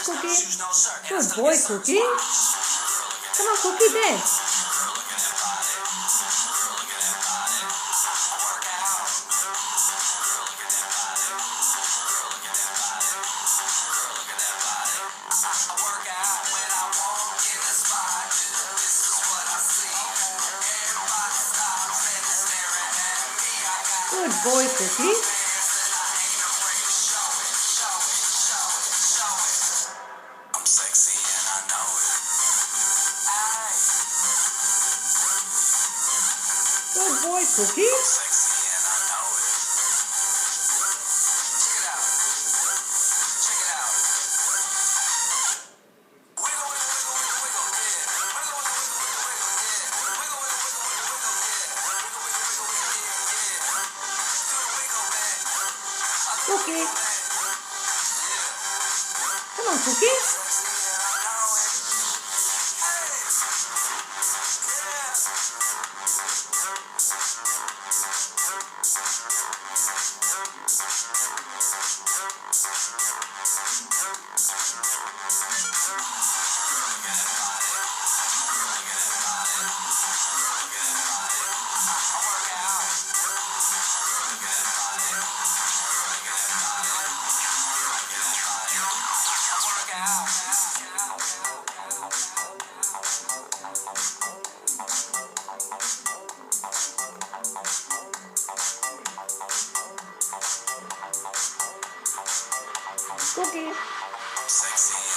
Cookie. Good boy, Cookie. Come on, Cookie, dance. Good boy, Cookie. I'm sexy and I know it. Good boy, Cookie. Sexy and I know it. Check it out. Check it out. Wiggle, wiggle, wiggle, wiggle, wiggle, yeah. Wiggle, wiggle, wiggle, wiggle, wiggle, yeah. Wiggle, wiggle, wiggle, wiggle, wiggle, yeah. Wiggle, wiggle, wiggle, wiggle, yeah, yeah. Do the wiggle, man. Cookie. Come on, Cookie. Sexy and I know it. Hey. Cookie. Sexy